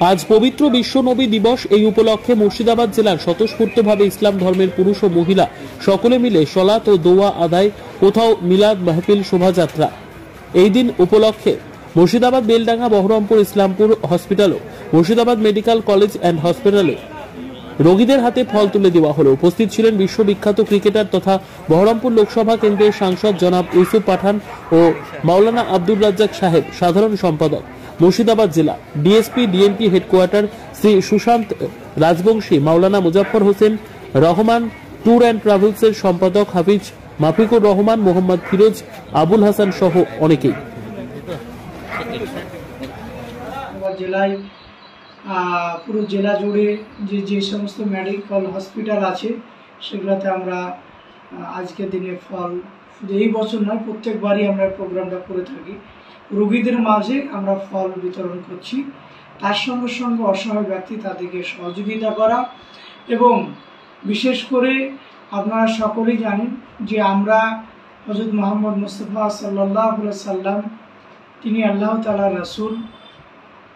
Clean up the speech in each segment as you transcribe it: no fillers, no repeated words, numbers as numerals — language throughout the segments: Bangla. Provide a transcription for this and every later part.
আজ পবিত্র বিশ্ব নবী দিবস। এই উপলক্ষে মুর্শিদাবাদ জেলার স্বতঃস্ফূর্তভাবে ইসলাম ধর্মের পুরুষ ও মহিলা সকলে মিলে সলাত ও দোয়া আদায়, কোথাও মিলাদ মাহফিল, শোভাযাত্রা। এই দিন উপলক্ষে মুর্শিদাবাদ বেলডাঙ্গা, বহরমপুর ইসলামপুর হসপিটাল ও মুর্শিদাবাদ মেডিকেল কলেজ অ্যান্ড হসপিটালে রোগীদের হাতে ফল তুলে দেওয়া হলো। উপস্থিত ছিলেন বিশ্ববিখ্যাত ক্রিকেটার তথা বহরমপুর লোকসভা কেন্দ্রের সাংসদ জনাব ইউসুফ পাঠান ও মাওলানা আব্দুর রাজ্জাক সাহেব, সাধারণ সম্পাদক মুর্শিদাবাদ জেলা, DSP DMP headquarter Shri Sushanta Rajbanshi, Maulana Muzaffar Hossain Rahman, tour and ট্রাভেলসের সম্পাদক হাফিজ মাফিকুর রহমান, মোহাম্মদ ফিরোজ, আবুল হাসান সহ অনেকেই। জেলায় পুরো জেলা জুড়ে যে সমস্ত মেডিকেল হসপিটাল আছে সেগুলোতে আমরা আজকের দিনে ফল, শুধু এই বছর নয় প্রত্যেকবারই আমরা প্রোগ্রামটা করে থাকি। রোগীদের মাঝে আমরা ফল বিতরণ করছি, তার সঙ্গে সঙ্গে অসহায় ব্যক্তি তাদেরকে সহযোগিতা করা। এবং বিশেষ করে আপনারা সকলেই জানেন যে আমরা হযরত মুহাম্মদ মুস্তাফা সাল্লাল্লাহু আলাইহি সাল্লাম, তিনি আল্লাহ তাআলার রাসূল,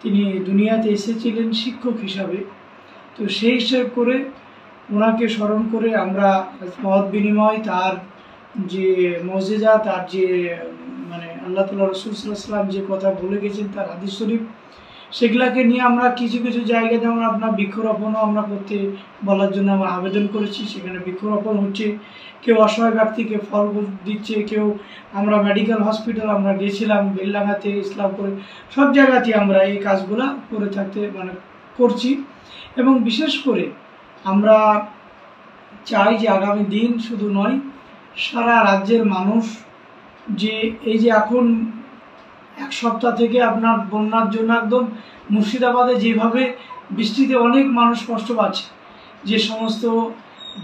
তিনি দুনিয়াতে এসেছিলেন শিক্ষক হিসাবে। তো সেই হিসেব করে ওনাকে স্মরণ করে আমরা মত বিনিময়, তার যে মজেজা, তার যে আল্লাহ তাআলা রাসূল সাল্লাল্লাহু আলাইহি ওয়াসাল্লাম যে কথা বলে গেছেন তার হাদিস শরীফ, সেগুলাকে নিয়ে আমরা কিছু কিছু জায়গায় যেমন আপনার বৃক্ষরোপণও আমরা করতে বলার জন্য আমরা আবেদন করেছি। সেখানে বৃক্ষরোপণ হচ্ছে, কেউ অসহায় ব্যক্তিকে ফল দিচ্ছে, কেউ আমরা মেডিকেল হসপিটাল আমরা গেছিলাম বেলডাঙ্গাতে, ইসলামপুরে, সব জায়গাতেই আমরা এই কাজগুলা করে করছি। এবং বিশেষ করে আমরা চাই যে আগামী দিন শুধু নয়, সারা রাজ্যের মানুষ যে এই যে এখন এক সপ্তাহ থেকে আপনার বন্যার জন্য একদম মুর্শিদাবাদে যেভাবে বৃষ্টিতে অনেক মানুষ কষ্ট পাচ্ছে, যে সমস্ত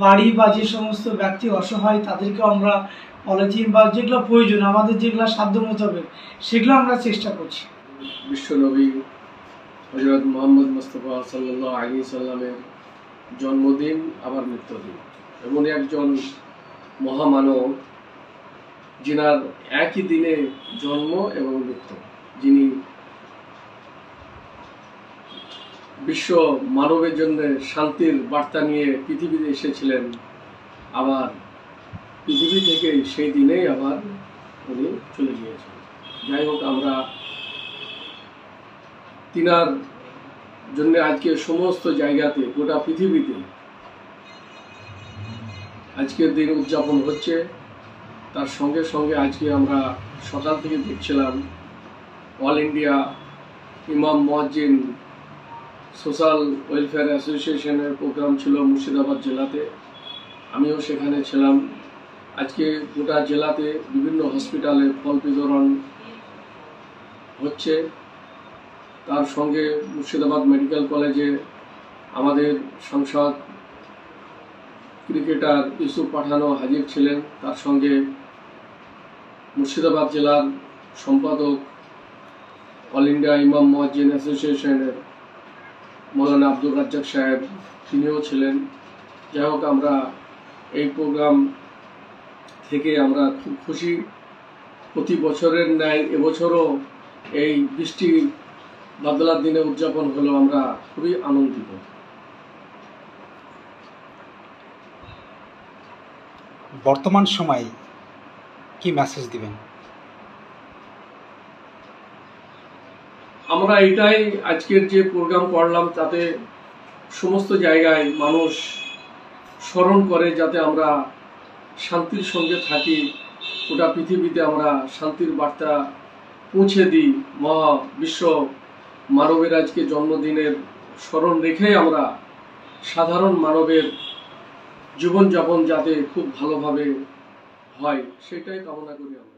বাড়ি বা যে সমস্ত ব্যক্তি অসহায় তাদেরকে আমরা পলিথিন বা যেগুলো প্রয়োজন আমাদের, যেগুলো সাধ্য মোতাবেক, সেগুলো আমরা চেষ্টা করছি। বিশ্বনবী হযরত মুহাম্মদ মুস্তাফা সাল্লাল্লাহু আলাইহি সাল্লামের জন্মদিন আবার মৃত্যুদিন, এমন একজন মহামানব যিনার একই দিনে জন্ম এবং মৃত্যু, যিনি বিশ্ব মানবের জন্য শান্তির বার্তা নিয়ে পৃথিবীতে এসেছিলেন, আবার পৃথিবী থেকে সেই দিনেই আবার উনি চলে গিয়েছেন। যাই হোক, আমরা তিনার জন্য আজকে সমস্ত জায়গাতে, গোটা পৃথিবীতে আজকের দিন উদযাপন হচ্ছে। তার সঙ্গে সঙ্গে আজকে আমরা সকাল থেকে দেখছিলাম অল ইন্ডিয়া ইমাম মুয়াজ্জিন সোশ্যাল ওয়েলফেয়ার অ্যাসোসিয়েশনের প্রোগ্রাম ছিল মুর্শিদাবাদ জেলাতে, আমিও সেখানে ছিলাম। আজকে গোটা জেলাতে বিভিন্ন হসপিটালে ফল বিতরণ হচ্ছে। তার সঙ্গে মুর্শিদাবাদ মেডিকেল কলেজে আমাদের সাংসদ ক্রিকেটার ইউসুফ পাঠানও হাজির ছিলেন। তার সঙ্গে মুর্শিদাবাদ জেলার সম্পাদক অল ইন্ডিয়া ইমাম মুয়াজ্জিন অ্যাসোসিয়েশনের মাওলানা আব্দুর রাজ্জাক সাহেব, তিনিও ছিলেন। যাই হোক, আমরা এই প্রোগ্রাম থেকে আমরা খুব খুশি। প্রতি বছরের ন্যায় এবছরও এই বৃষ্টি বাদলার দিনে উদযাপন হলো, আমরা খুবই আনন্দিত। বর্তমান সময়ে কি মেসেজ দিবেন? আমরা এটাই আজকের যে প্রোগ্রাম করলাম, তাতে সমস্ত জায়গায় মানুষ স্মরণ করে যাতে আমরা শান্তির সঙ্গে থাকি, গোটা পৃথিবীতে আমরা শান্তির বার্তা পৌঁছে দিই। বিশ্ব মানবের আজকে জন্মদিনের স্মরণ রেখেই আমরা সাধারণ মানবের জীবনযাপন যাতে খুব ভালোভাবে হয় সেটাই কামনা করি আমরা।